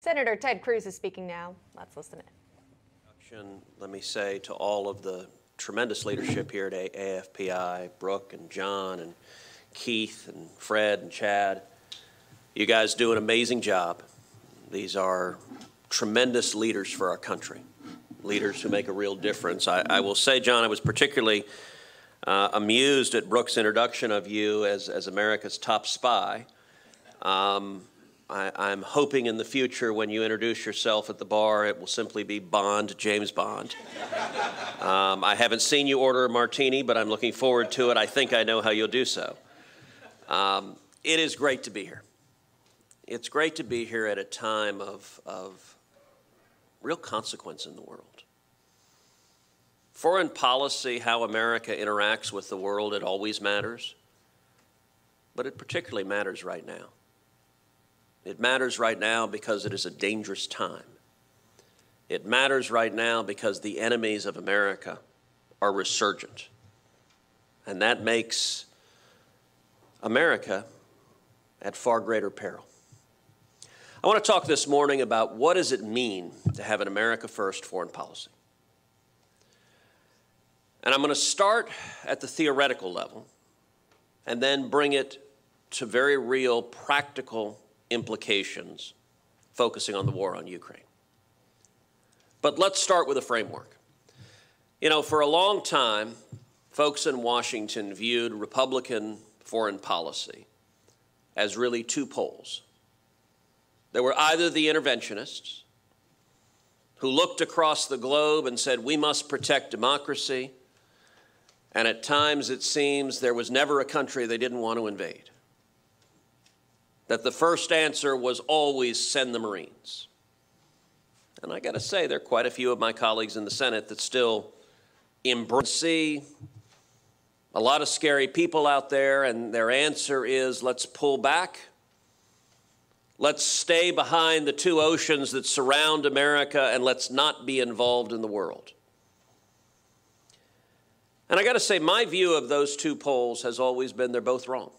Senator Ted Cruz is speaking now. Let's listen in. Let me say to all of the tremendous leadership here at AFPI, Brooke and John and Keith and Fred and Chad, you guys do an amazing job. These are tremendous leaders for our country, leaders who make a real difference. I will say, John, I was particularly amused at Brooke's introduction of you as America's top spy. I'm hoping in the future when you introduce yourself at the bar, it will simply be Bond, James Bond. I haven't seen you order a martini, but I'm looking forward to it. I think I know how you'll do so. It is great to be here. It's great to be here at a time of real consequence in the world. Foreign policy, how America interacts with the world, it always matters. But it particularly matters right now. It matters right now because it is a dangerous time. It matters right now because the enemies of America are resurgent. And that makes America at far greater peril. I want to talk this morning about what does it mean to have an America First foreign policy. And I'm going to start at the theoretical level and then bring it to very real practical implications, focusing on the war on Ukraine. But let's start with a framework. You know, for a long time, folks in Washington viewed Republican foreign policy as really two poles. There were either the interventionists, who looked across the globe and said, we must protect democracy, and at times it seems there was never a country they didn't want to invade. That the first answer was always send the Marines. And I got to say, there are quite a few of my colleagues in the Senate that still embrace a lot of scary people out there, and their answer is, let's pull back. Let's stay behind the two oceans that surround America, and let's not be involved in the world. And I got to say, my view of those two poles has always been they're both wrong.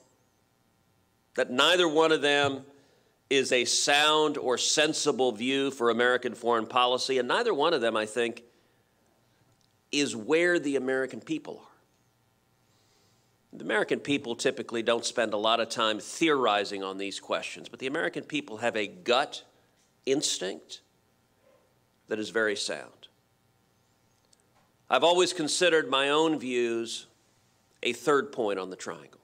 That neither one of them is a sound or sensible view for American foreign policy, and neither one of them, I think, is where the American people are. The American people typically don't spend a lot of time theorizing on these questions, but the American people have a gut instinct that is very sound. I've always considered my own views a third point on the triangle.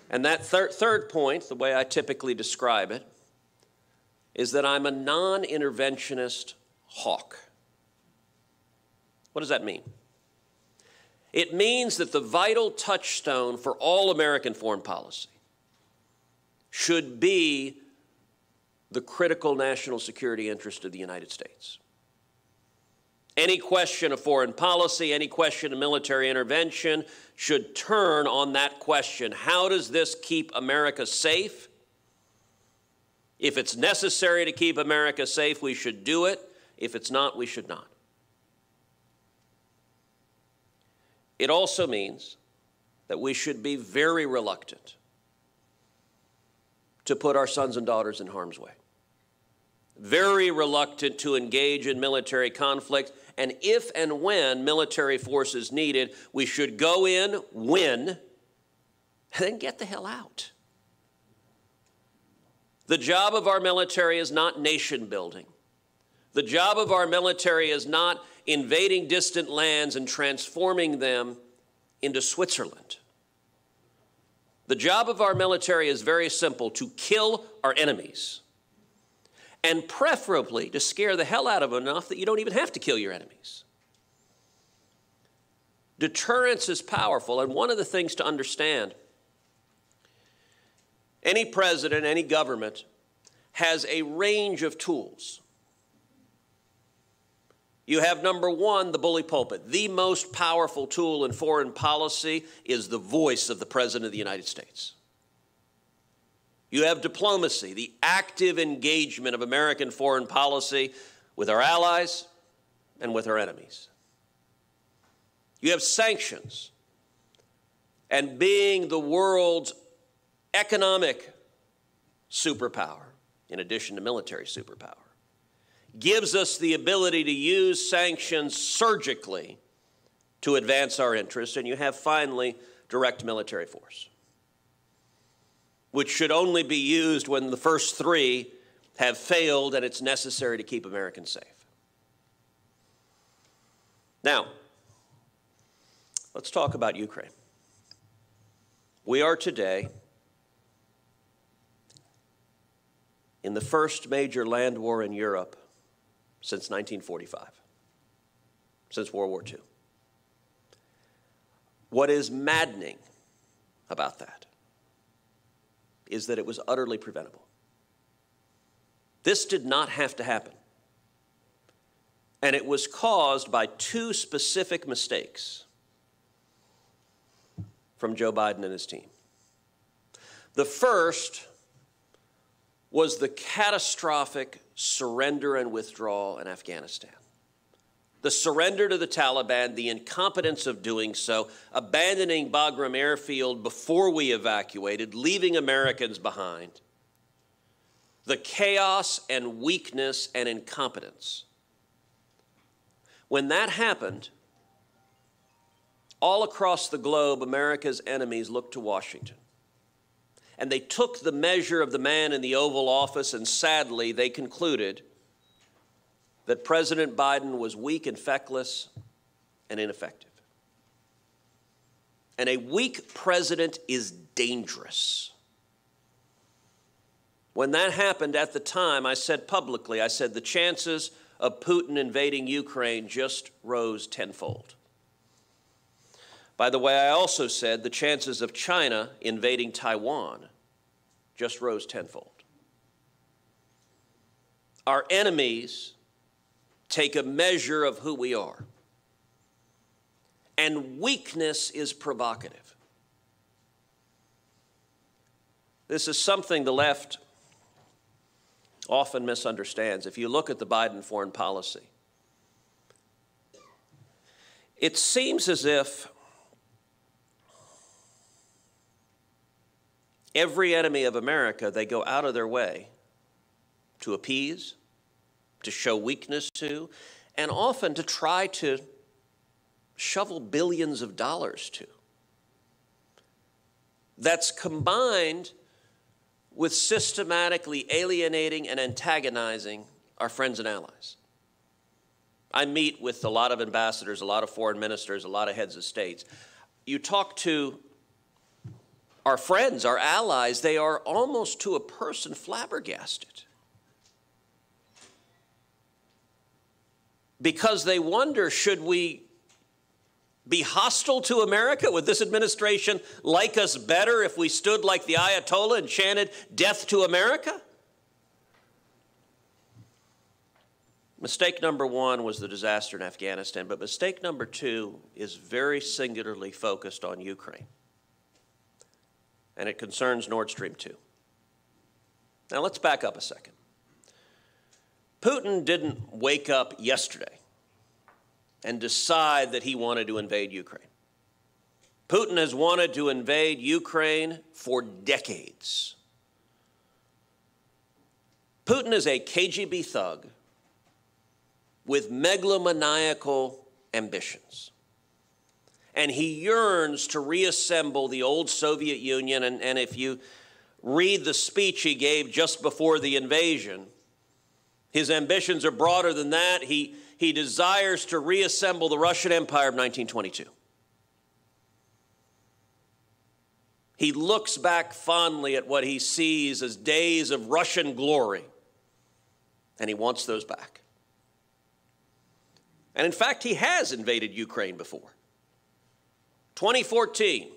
And that third point, the way I typically describe it, is that I'm a non-interventionist hawk. What does that mean? It means that the vital touchstone for all American foreign policy should be the critical national security interest of the United States. Any question of foreign policy, any question of military intervention should turn on that question. How does this keep America safe? If it's necessary to keep America safe, we should do it. If it's not, we should not. It also means that we should be very reluctant to put our sons and daughters in harm's way. Very reluctant to engage in military conflict, and if and when military force is needed, we should go in, win, and then get the hell out. The job of our military is not nation building. The job of our military is not invading distant lands and transforming them into Switzerland. The job of our military is very simple: to kill our enemies. And preferably to scare the hell out of them enough that you don't even have to kill your enemies. Deterrence is powerful, and one of the things to understand, any president, any government has a range of tools. You have, number one, the bully pulpit. The most powerful tool in foreign policy is the voice of the President of the United States. You have diplomacy, the active engagement of American foreign policy with our allies and with our enemies. You have sanctions, and being the world's economic superpower, in addition to military superpower, gives us the ability to use sanctions surgically to advance our interests, and you have finally direct military force, which should only be used when the first three have failed and it's necessary to keep Americans safe. Now, let's talk about Ukraine. We are today in the first major land war in Europe since 1945, since World War II. What is maddening about that is that it was utterly preventable. This did not have to happen. And it was caused by two specific mistakes from Joe Biden and his team. The first was the catastrophic surrender and withdrawal in Afghanistan. The surrender to the Taliban, the incompetence of doing so, abandoning Bagram Airfield before we evacuated, leaving Americans behind. The chaos and weakness and incompetence. When that happened, all across the globe, America's enemies looked to Washington. And they took the measure of the man in the Oval Office, and sadly, they concluded that President Biden was weak and feckless and ineffective. And a weak president is dangerous. When that happened at the time, I said publicly, I said the chances of Putin invading Ukraine just rose tenfold. By the way, I also said the chances of China invading Taiwan just rose tenfold. Our enemies take a measure of who we are. And weakness is provocative. This is something the left often misunderstands. If you look at the Biden foreign policy, it seems as if every enemy of America, they go out of their way to appease, to show weakness to, and often to try to shovel billions of dollars to. That's combined with systematically alienating and antagonizing our friends and allies. I meet with a lot of ambassadors, a lot of foreign ministers, a lot of heads of states. You talk to our friends, our allies, they are almost to a person flabbergasted. Because they wonder, should we be hostile to America? Would this administration like us better if we stood like the Ayatollah and chanted death to America? Mistake number one was the disaster in Afghanistan, but mistake number two is very singularly focused on Ukraine. And it concerns Nord Stream 2. Now let's back up a second. Putin didn't wake up yesterday and decide that he wanted to invade Ukraine. Putin has wanted to invade Ukraine for decades. Putin is a KGB thug with megalomaniacal ambitions. And he yearns to reassemble the old Soviet Union. And if you read the speech he gave just before the invasion, his ambitions are broader than that. He desires to reassemble the Russian Empire of 1922. He looks back fondly at what he sees as days of Russian glory, and he wants those back. And in fact, he has invaded Ukraine before. 2014,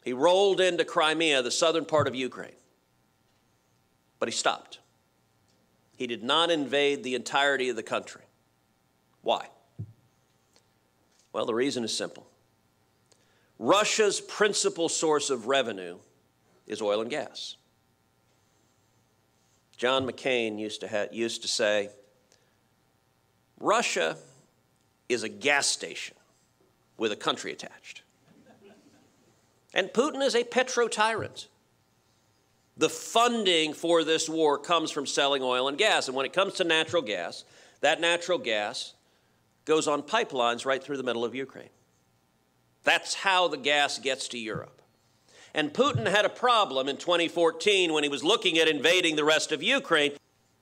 he rolled into Crimea, the southern part of Ukraine, but he stopped. He did not invade the entirety of the country. Why? Well, the reason is simple. Russia's principal source of revenue is oil and gas. John McCain used to say, Russia is a gas station with a country attached. And Putin is a petro-tyrant. The funding for this war comes from selling oil and gas. And when it comes to natural gas, that natural gas goes on pipelines right through the middle of Ukraine. That's how the gas gets to Europe. And Putin had a problem in 2014 when he was looking at invading the rest of Ukraine.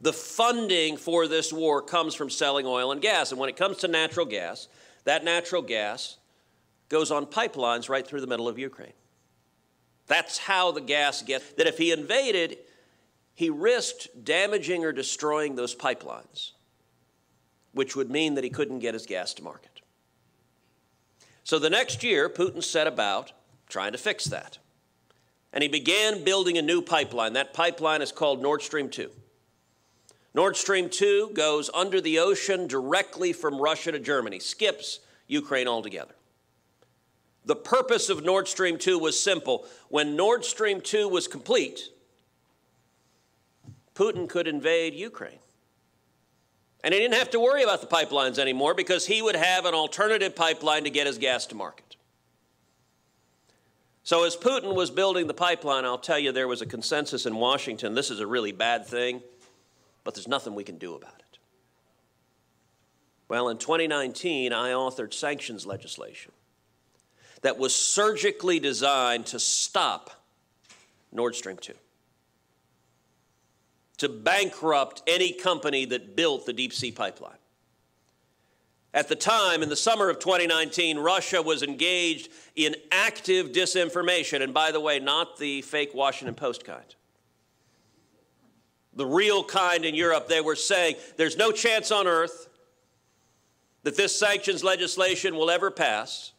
The funding for this war comes from selling oil and gas. And when it comes to natural gas, that natural gas goes on pipelines right through the middle of Ukraine. That's how the gas gets. That if he invaded, he risked damaging or destroying those pipelines, which would mean that he couldn't get his gas to market. So the next year, Putin set about trying to fix that. And he began building a new pipeline. That pipeline is called Nord Stream 2. Nord Stream 2 goes under the ocean directly from Russia to Germany, skips Ukraine altogether. The purpose of Nord Stream 2 was simple. When Nord Stream 2 was complete, Putin could invade Ukraine. And he didn't have to worry about the pipelines anymore because he would have an alternative pipeline to get his gas to market. So as Putin was building the pipeline, I'll tell you there was a consensus in Washington, this is a really bad thing, but there's nothing we can do about it. Well, in 2019, I authored sanctions legislation that was surgically designed to stop Nord Stream 2, to bankrupt any company that built the deep sea pipeline. At the time, in the summer of 2019, Russia was engaged in active disinformation, and by the way, not the fake Washington Post kind. The real kind in Europe. They were saying there's no chance on earth that this sanctions legislation will ever pass.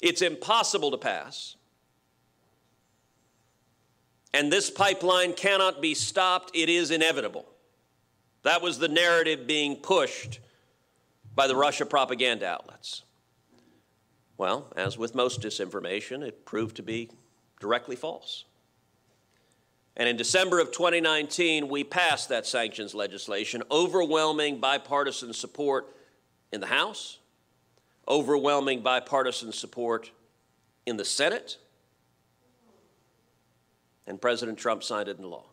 It's impossible to pass. And this pipeline cannot be stopped. It is inevitable. That was the narrative being pushed by the Russia propaganda outlets. Well, as with most disinformation, it proved to be directly false. And in December of 2019, we passed that sanctions legislation, overwhelming bipartisan support in the House, overwhelming bipartisan support in the Senate, and President Trump signed it into law.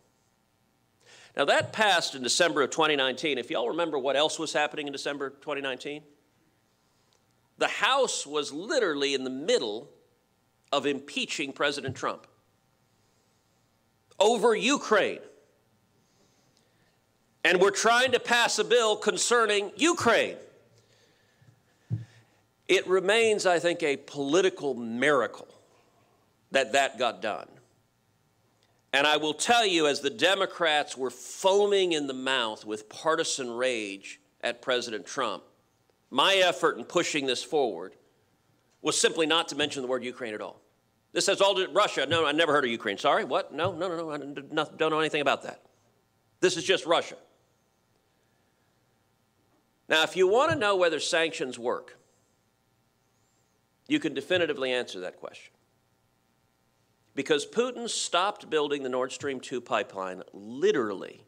Now that passed in December of 2019. If y'all remember what else was happening in December 2019, the House was literally in the middle of impeaching President Trump over Ukraine. And we're trying to pass a bill concerning Ukraine. It remains, I think, a political miracle that that got done. And I will tell you, as the Democrats were foaming in the mouth with partisan rage at President Trump, my effort in pushing this forward was simply not to mention the word Ukraine at all. This has all to do with Russia. No, I never heard of Ukraine. Sorry, what? No, I don't know anything about that. This is just Russia. Now, if you want to know whether sanctions work, you can definitively answer that question. Because Putin stopped building the Nord Stream 2 pipeline literally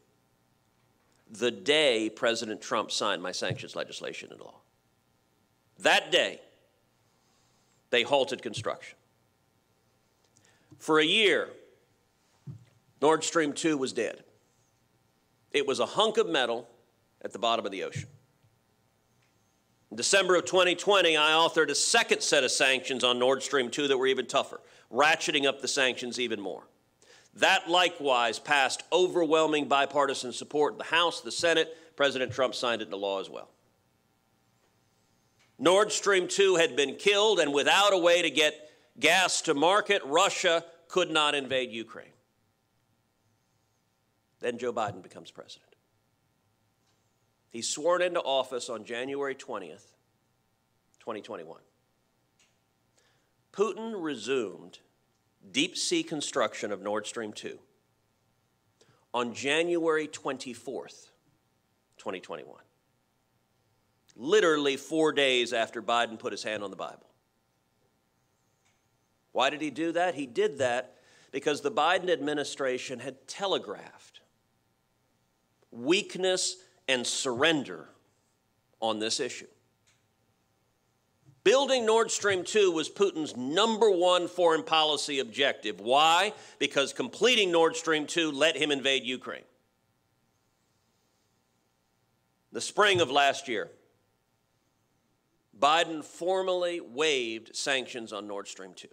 the day President Trump signed my sanctions legislation into law. That day, they halted construction. For a year, Nord Stream 2 was dead. It was a hunk of metal at the bottom of the ocean. In December of 2020, I authored a second set of sanctions on Nord Stream 2 that were even tougher, ratcheting up the sanctions even more. That likewise passed overwhelming bipartisan support in the House, the Senate. President Trump signed it into law as well. Nord Stream 2 had been killed, and without a way to get gas to market, Russia could not invade Ukraine. Then Joe Biden becomes president. He's sworn into office on January 20th, 2021. Putin resumed deep-sea construction of Nord Stream 2 on January 24th, 2021. Literally 4 days after Biden put his hand on the Bible. Why did he do that? He did that because the Biden administration had telegraphed weakness and surrender on this issue. Building Nord Stream 2 was Putin's #1 foreign policy objective. Why? Because completing Nord Stream 2 let him invade Ukraine. The spring of last year, Biden formally waived sanctions on Nord Stream 2.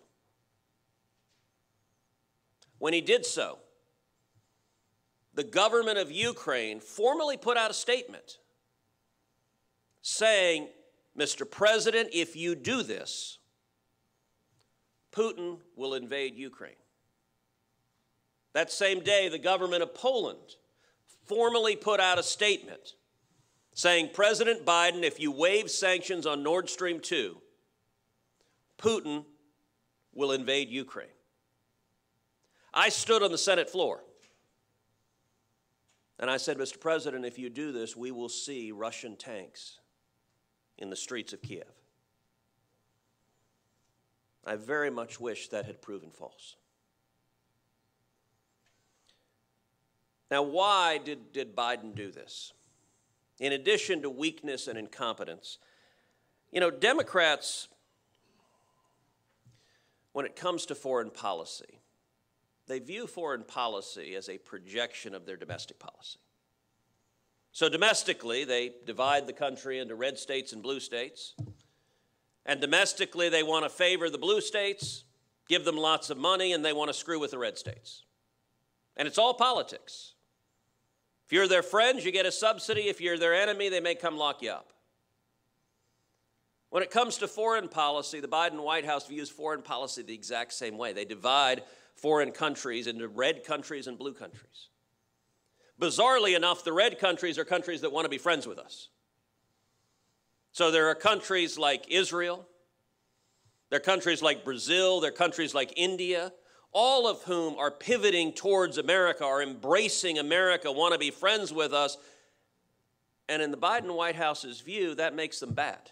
When he did so, the government of Ukraine formally put out a statement saying, Mr. President, if you do this, Putin will invade Ukraine. That same day, the government of Poland formally put out a statement saying, President Biden, if you waive sanctions on Nord Stream 2, Putin will invade Ukraine. I stood on the Senate floor and I said, Mr. President, if you do this, we will see Russian tanks in the streets of Kiev. I very much wish that had proven false. Now, why did Biden do this? In addition to weakness and incompetence, Democrats, when it comes to foreign policy, they view foreign policy as a projection of their domestic policy. So domestically, they divide the country into red states and blue states. And domestically, they want to favor the blue states, give them lots of money, and they want to screw with the red states. And it's all politics. If you're their friends, you get a subsidy. If you're their enemy, they may come lock you up. When it comes to foreign policy, the Biden White House views foreign policy the exact same way. They divide foreign countries into red countries and blue countries. Bizarrely enough, the red countries are countries that want to be friends with us. So there are countries like Israel, there are countries like Brazil, there are countries like India, all of whom are pivoting towards America, are embracing America, want to be friends with us. And in the Biden White House's view, that makes them bad.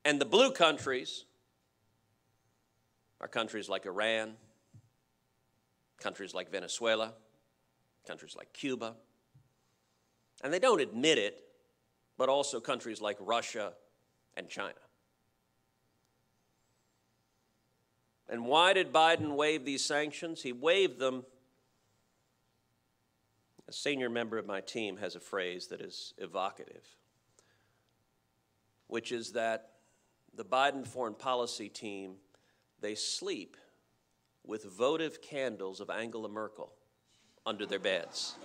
And the blue countries are countries like Iran, countries like Venezuela, countries like Cuba. And they don't admit it, but also countries like Russia and China. And why did Biden waive these sanctions? He waived them. A senior member of my team has a phrase that is evocative, which is that the Biden foreign policy team, they sleep with votive candles of Angela Merkel under their beds.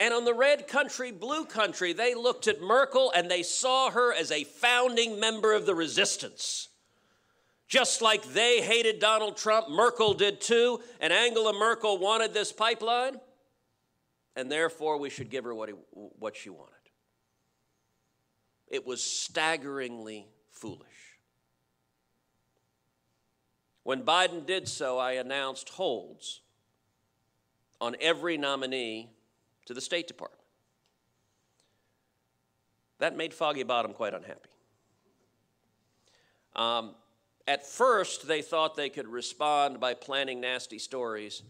And on the red country, blue country, they looked at Merkel and they saw her as a founding member of the resistance. Just like they hated Donald Trump, Merkel did too, and Angela Merkel wanted this pipeline, and therefore we should give her what she wanted. It was staggeringly foolish. When Biden did so, I announced holds on every nominee to the State Department. That made Foggy Bottom quite unhappy. At first, they thought they could respond by planning nasty stories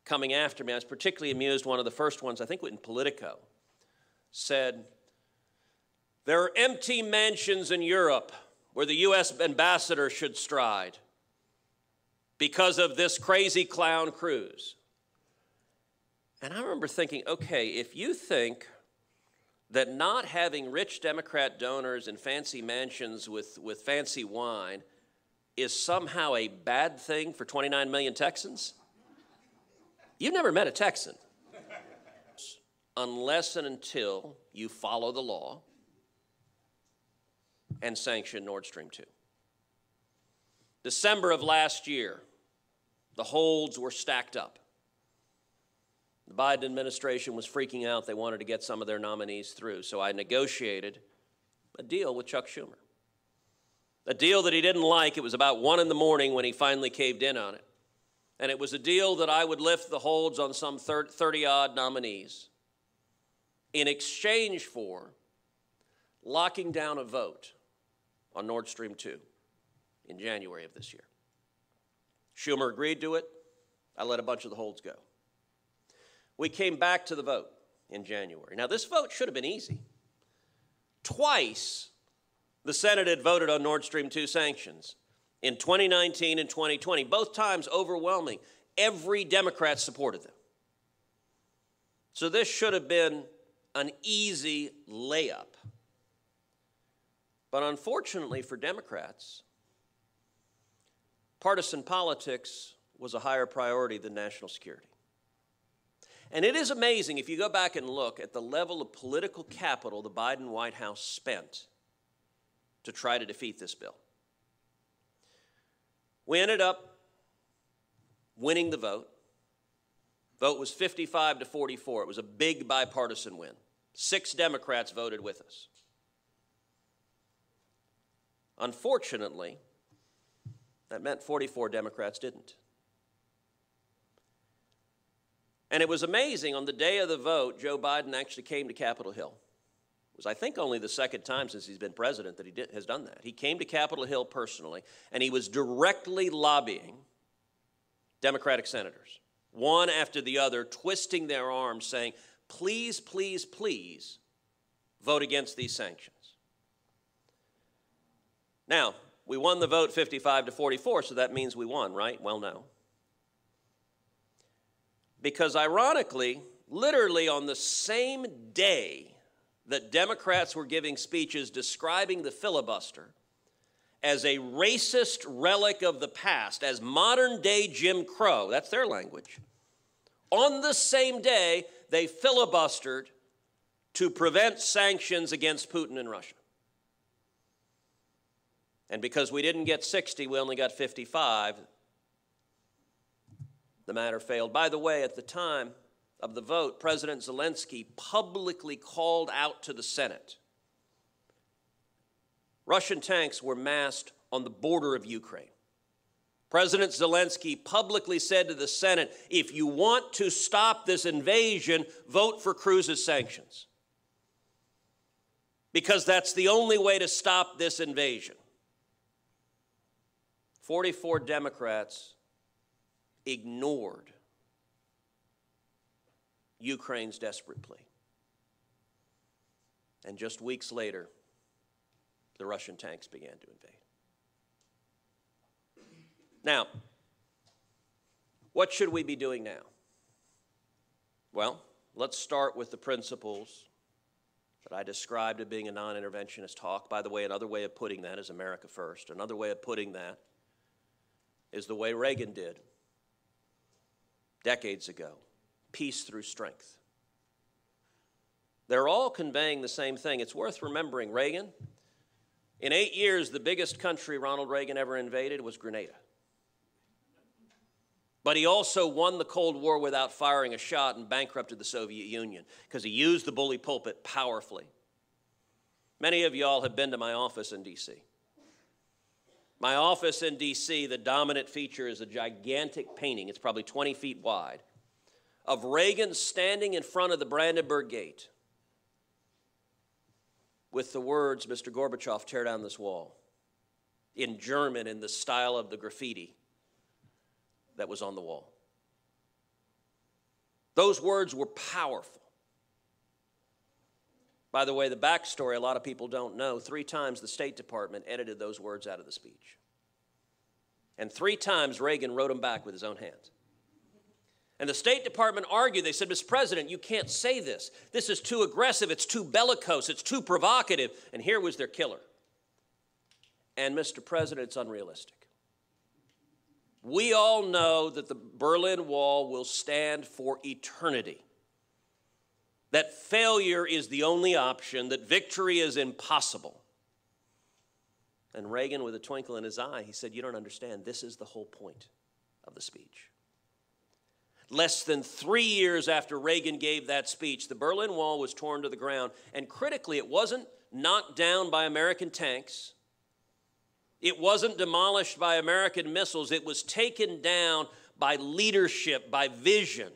coming after me. I was particularly amused, one of the first ones, I think in Politico, said, there are empty mansions in Europe where the U.S. ambassador should stride because of this crazy clown cruise. And I remember thinking, okay, if you think that not having rich Democrat donors in fancy mansions with fancy wine is somehow a bad thing for 29 million Texans, you've never met a Texan. Unless and until you follow the law and sanction Nord Stream 2. December of last year, the holds were stacked up. The Biden administration was freaking out. They wanted to get some of their nominees through. So I negotiated a deal with Chuck Schumer. A deal that he didn't like. It was about 1 in the morning when he finally caved in on it. And it was a deal that I would lift the holds on some 30-odd nominees in exchange for locking down a vote on Nord Stream 2 in January of this year. Schumer agreed to it. I let a bunch of the holds go. We came back to the vote in January. Now, this vote should have been easy. Twice, the Senate had voted on Nord Stream 2 sanctions, in 2019 and 2020, both times overwhelming. Every Democrat supported them. So this should have been an easy layup. But unfortunately for Democrats, partisan politics was a higher priority than national security. And it is amazing if you go back and look at the level of political capital the Biden White House spent to try to defeat this bill. We ended up winning the vote. Vote was 55 to 44. It was a big bipartisan win. 6 Democrats voted with us. Unfortunately, that meant 44 Democrats didn't. And it was amazing, on the day of the vote, Joe Biden actually came to Capitol Hill. It was, I think, only the second time since he's been president that he has done that. He came to Capitol Hill personally, and he was directly lobbying Democratic senators, one after the other, twisting their arms, saying, please, please, please, vote against these sanctions. Now, we won the vote 55 to 44, so that means we won, right? Well, no. Because ironically, literally on the same day that Democrats were giving speeches describing the filibuster as a racist relic of the past, as modern-day Jim Crow, that's their language, on the same day, they filibustered to prevent sanctions against Putin and Russia. And because we didn't get 60, we only got 55, the matter failed. By the way, at the time of the vote, President Zelensky publicly called out to the Senate. Russian tanks were massed on the border of Ukraine. President Zelensky publicly said to the Senate, if you want to stop this invasion, vote for Cruz's sanctions. Because that's the only way to stop this invasion. 44 Democrats ignored Ukraine's desperate plea. And just weeks later, the Russian tanks began to invade. Now, what should we be doing now? Well, let's start with the principles that I described as being a non-interventionist talk. By the way, another way of putting that is America first. Another way of putting that is the way Reagan did decades ago, peace through strength. They're all conveying the same thing. It's worth remembering Reagan. In 8 years, the biggest country Ronald Reagan ever invaded was Grenada. But he also won the Cold War without firing a shot and bankrupted the Soviet Union because he used the bully pulpit powerfully. Many of y'all have been to my office in D.C. My office in D.C., the dominant feature is a gigantic painting, it's probably 20 feet wide, of Reagan standing in front of the Brandenburg Gate with the words, Mr. Gorbachev, tear down this wall, in German, in the style of the graffiti that was on the wall. Those words were powerful. By the way, the backstory, a lot of people don't know, 3 times the State Department edited those words out of the speech. And 3 times Reagan wrote them back with his own hand. And the State Department argued, they said, Mr. President, you can't say this. This is too aggressive, it's too bellicose, it's too provocative. And here was their killer. And Mr. President, it's unrealistic. We all know that the Berlin Wall will stand for eternity. That failure is the only option, that victory is impossible. And Reagan, with a twinkle in his eye, he said, you don't understand, this is the whole point of the speech. Less than 3 years after Reagan gave that speech, the Berlin Wall was torn to the ground. And critically, it wasn't knocked down by American tanks. It wasn't demolished by American missiles. It was taken down by leadership, by vision.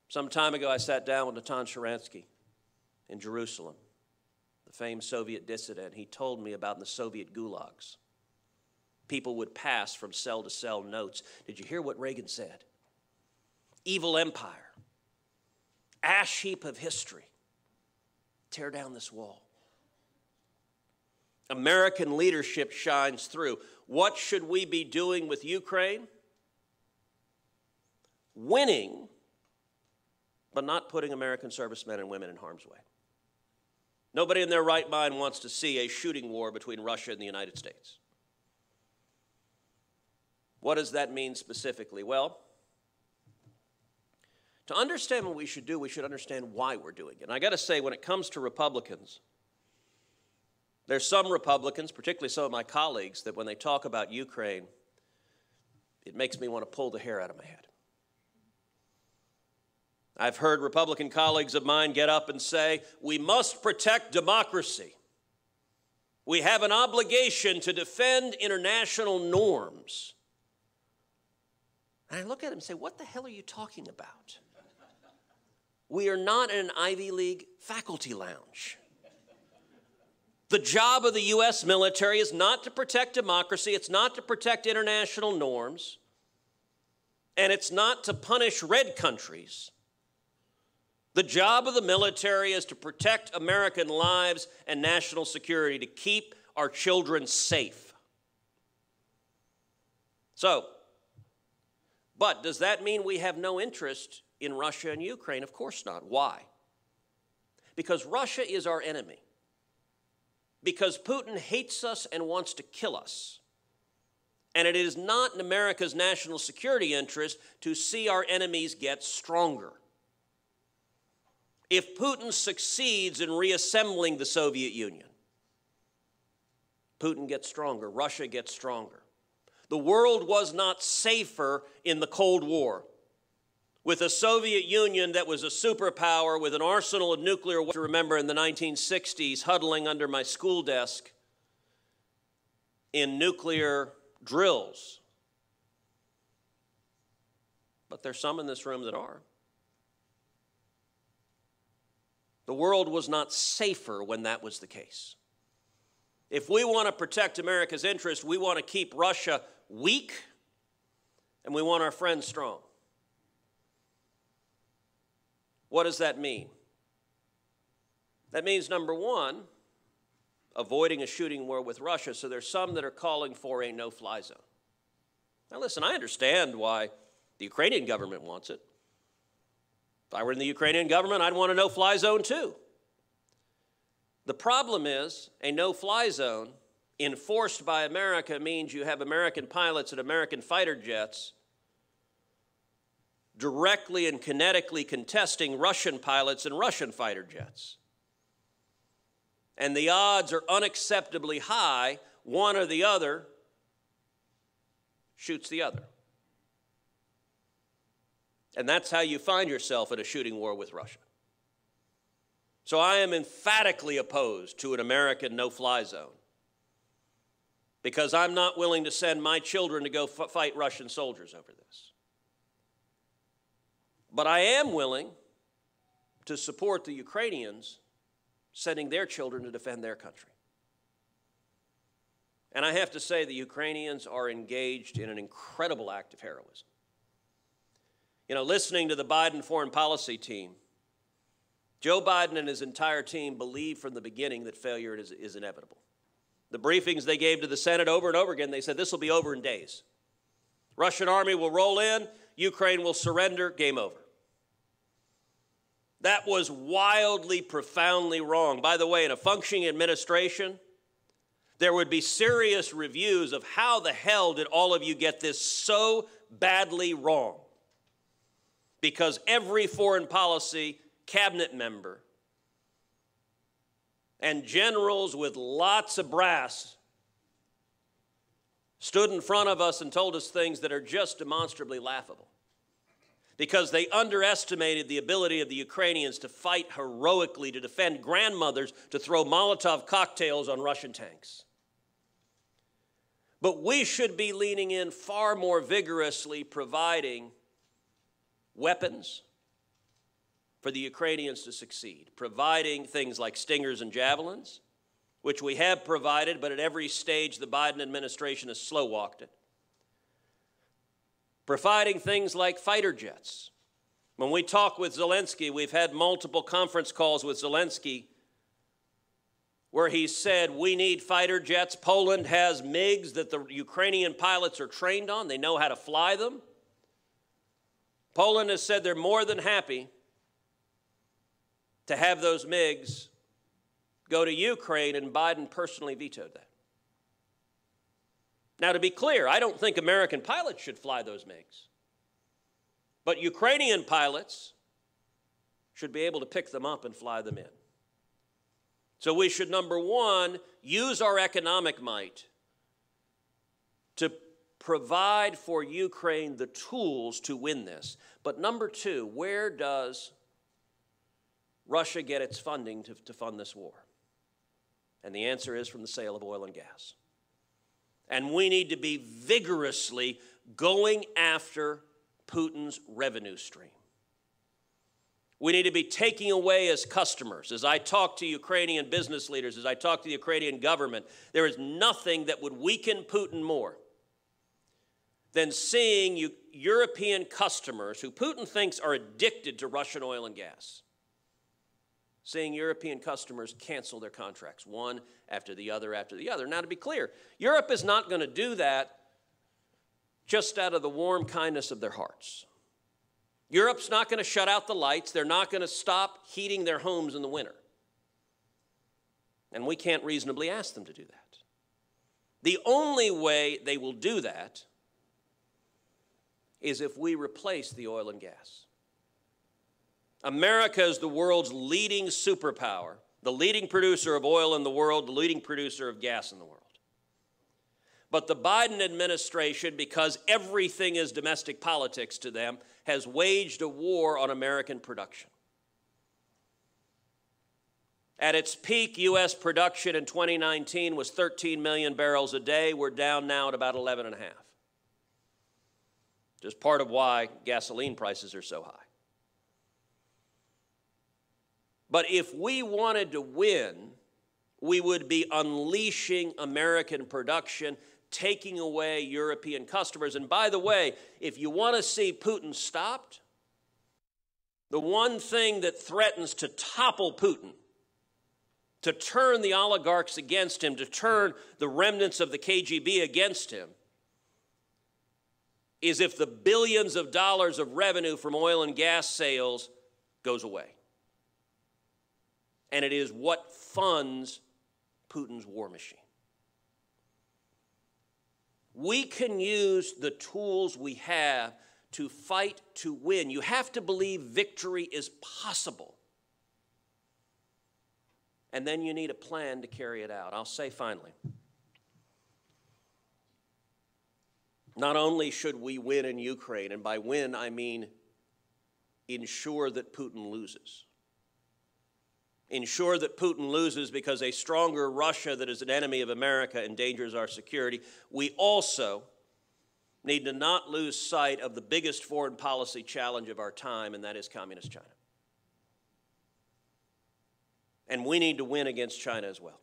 Some time ago, I sat down with Natan Sharansky in Jerusalem, the famed Soviet dissident. He told me about the Soviet gulags. People would pass from cell to cell notes. Did you hear what Reagan said? Evil empire, ash heap of history. tear down this wall. American leadership shines through. What should we be doing with Ukraine? Winning, but not putting American servicemen and women in harm's way. Nobody in their right mind wants to see a shooting war between Russia and the United States. What does that mean specifically? Well, to understand what we should do, we should understand why we're doing it. And I got to say, when it comes to Republicans, there's some Republicans, particularly some of my colleagues, that when they talk about Ukraine, it makes me want to pull the hair out of my head. I've heard Republican colleagues of mine get up and say, we must protect democracy. We have an obligation to defend international norms. And I look at him and say, what the hell are you talking about? We are not in an Ivy League faculty lounge. The job of the U.S. military is not to protect democracy, it's not to protect international norms, and it's not to punish red countries. The job of the military is to protect American lives and national security, to keep our children safe. But does that mean we have no interest in Russia and Ukraine? Of course not. Why? Because Russia is our enemy. Because Putin hates us and wants to kill us. And it is not in America's national security interest to see our enemies get stronger. If Putin succeeds in reassembling the Soviet Union, Putin gets stronger, Russia gets stronger. The world was not safer in the Cold War, with a Soviet Union that was a superpower with an arsenal of nuclear weapons. I remember in the 1960s huddling under my school desk in nuclear drills. But there's some in this room that are. The world was not safer when that was the case. If we want to protect America's interest, we want to keep Russia weak, and we want our friends strong. What does that mean? That means, number one, avoiding a shooting war with Russia. So there's some that are calling for a no-fly zone. Now listen, I understand why the Ukrainian government wants it. If I were in the Ukrainian government, I'd want a no-fly zone too. The problem is a no-fly zone enforced by America means you have American pilots and American fighter jets directly and kinetically contesting Russian pilots and Russian fighter jets. And the odds are unacceptably high, one or the other shoots the other. And that's how you find yourself in a shooting war with Russia. So I am emphatically opposed to an American no-fly zone because I'm not willing to send my children to go fight Russian soldiers over this. But I am willing to support the Ukrainians sending their children to defend their country. And I have to say the Ukrainians are engaged in an incredible act of heroism. You know, listening to the Biden foreign policy team, Joe Biden and his entire team believed from the beginning that failure is inevitable. The briefings they gave to the Senate over and over again, they said this will be over in days. Russian army will roll in, Ukraine will surrender, game over. That was wildly, profoundly wrong. By the way, in a functioning administration, there would be serious reviews of how the hell did all of you get this so badly wrong? Because every foreign policy cabinet member and generals with lots of brass stood in front of us and told us things that are just demonstrably laughable. Because they underestimated the ability of the Ukrainians to fight heroically, to defend grandmothers, to throw Molotov cocktails on Russian tanks. But we should be leaning in far more vigorously, providing weapons for the Ukrainians to succeed, providing things like Stingers and Javelins, which we have provided, but at every stage the Biden administration has slow-walked it. Providing things like fighter jets. When we talk with Zelensky, we've had multiple conference calls with Zelensky where he said, we need fighter jets. Poland has MiGs that the Ukrainian pilots are trained on. They know how to fly them. Poland has said they're more than happy to have those MiGs go to Ukraine, and Biden personally vetoed that. Now, to be clear, I don't think American pilots should fly those MiGs. But Ukrainian pilots should be able to pick them up and fly them in. So we should, number one, use our economic might to provide for Ukraine the tools to win this. But number two, where does Russia get its funding to fund this war? And the answer is from the sale of oil and gas. And we need to be vigorously going after Putin's revenue stream. We need to be taking away as customers. As I talk to Ukrainian business leaders, as I talk to the Ukrainian government, there is nothing that would weaken Putin more than seeing European customers who Putin thinks are addicted to Russian oil and gas, seeing European customers cancel their contracts, one after the other after the other. Now, to be clear, Europe is not going to do that just out of the warm kindness of their hearts. Europe's not going to shut out the lights. They're not going to stop heating their homes in the winter. And we can't reasonably ask them to do that. The only way they will do that is if we replace the oil and gas. America is the world's leading superpower, the leading producer of oil in the world, the leading producer of gas in the world. But the Biden administration, because everything is domestic politics to them, has waged a war on American production. At its peak, U.S. production in 2019 was 13 million barrels a day. We're down now at about 11.5. Just part of why gasoline prices are so high. But if we wanted to win, we would be unleashing American production, taking away European customers. And by the way, if you want to see Putin stopped, the one thing that threatens to topple Putin, to turn the oligarchs against him, to turn the remnants of the KGB against him, is if the billions of dollars of revenue from oil and gas sales goes away. And it is what funds Putin's war machine. We can use the tools we have to fight to win. You have to believe victory is possible. And then you need a plan to carry it out. I'll say finally, not only should we win in Ukraine, and by win I mean ensure that Putin loses. Ensure that Putin loses because a stronger Russia that is an enemy of America endangers our security. We also need to not lose sight of the biggest foreign policy challenge of our time, and that is Communist China. And we need to win against China as well.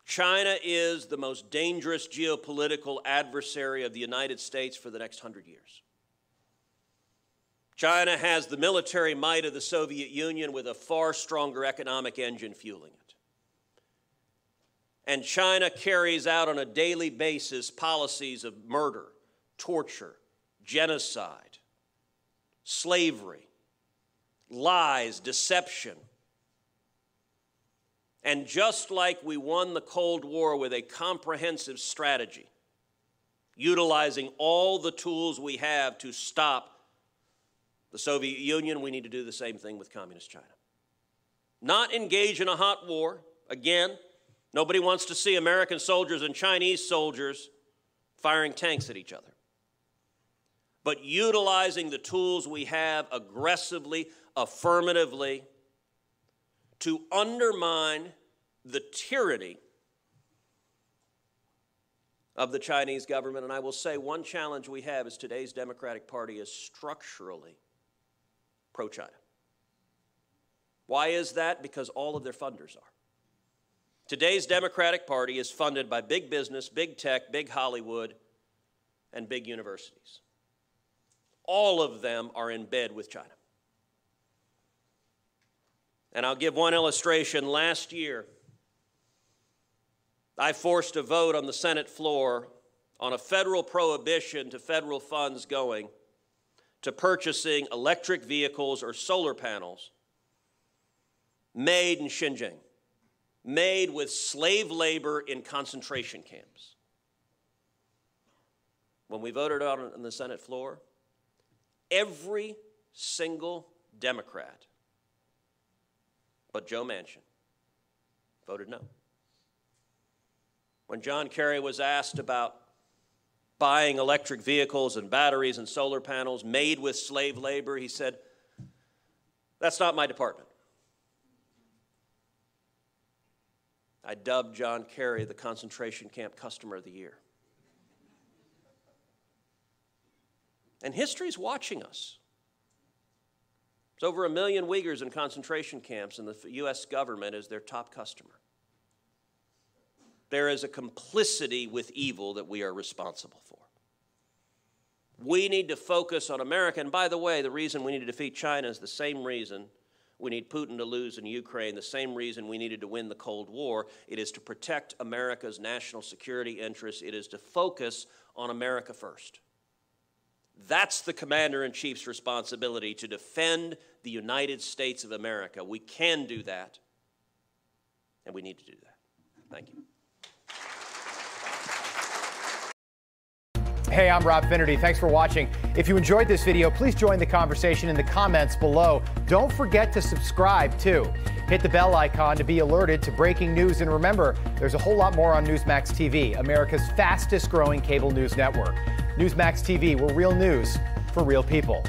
China is the most dangerous geopolitical adversary of the United States for the next 100 years. China has the military might of the Soviet Union with a far stronger economic engine fueling it. And China carries out on a daily basis policies of murder, torture, genocide, slavery, lies, deception. And just like we won the Cold War with a comprehensive strategy, utilizing all the tools we have to stop the Soviet Union, we need to do the same thing with Communist China. Not engage in a hot war. Again, nobody wants to see American soldiers and Chinese soldiers firing tanks at each other. But utilizing the tools we have aggressively, affirmatively, to undermine the tyranny of the Chinese government. And I will say one challenge we have is today's Democratic Party is structurally pro-China. Why is that? Because all of their funders are. Today's Democratic Party is funded by big business, big tech, big Hollywood, and big universities. All of them are in bed with China. And I'll give one illustration. Last year, I forced a vote on the Senate floor on a federal prohibition to federal funds going to purchasing electric vehicles or solar panels made in Xinjiang, made with slave labor in concentration camps. When we voted on the Senate floor, every single Democrat but Joe Manchin voted no. When John Kerry was asked about buying electric vehicles and batteries and solar panels made with slave labor, he said, "That's not my department." I dubbed John Kerry the concentration camp customer of the year. And history's watching us. There's over 1 million Uyghurs in concentration camps, and the U.S. government is their top customer. There is a complicity with evil that we are responsible for. We need to focus on America. And by the way, the reason we need to defeat China is the same reason we need Putin to lose in Ukraine, the same reason we needed to win the Cold War. It is to protect America's national security interests. It is to focus on America first. That's the commander-in-chief's responsibility, to defend the United States of America. We can do that, and we need to do that. Thank you. Hey, I'm Rob Finnerty. Thanks for watching. If you enjoyed this video, please join the conversation in the comments below. Don't forget to subscribe, too. Hit the bell icon to be alerted to breaking news. And remember, there's a whole lot more on Newsmax TV, America's fastest growing cable news network. Newsmax TV, we're real news for real people.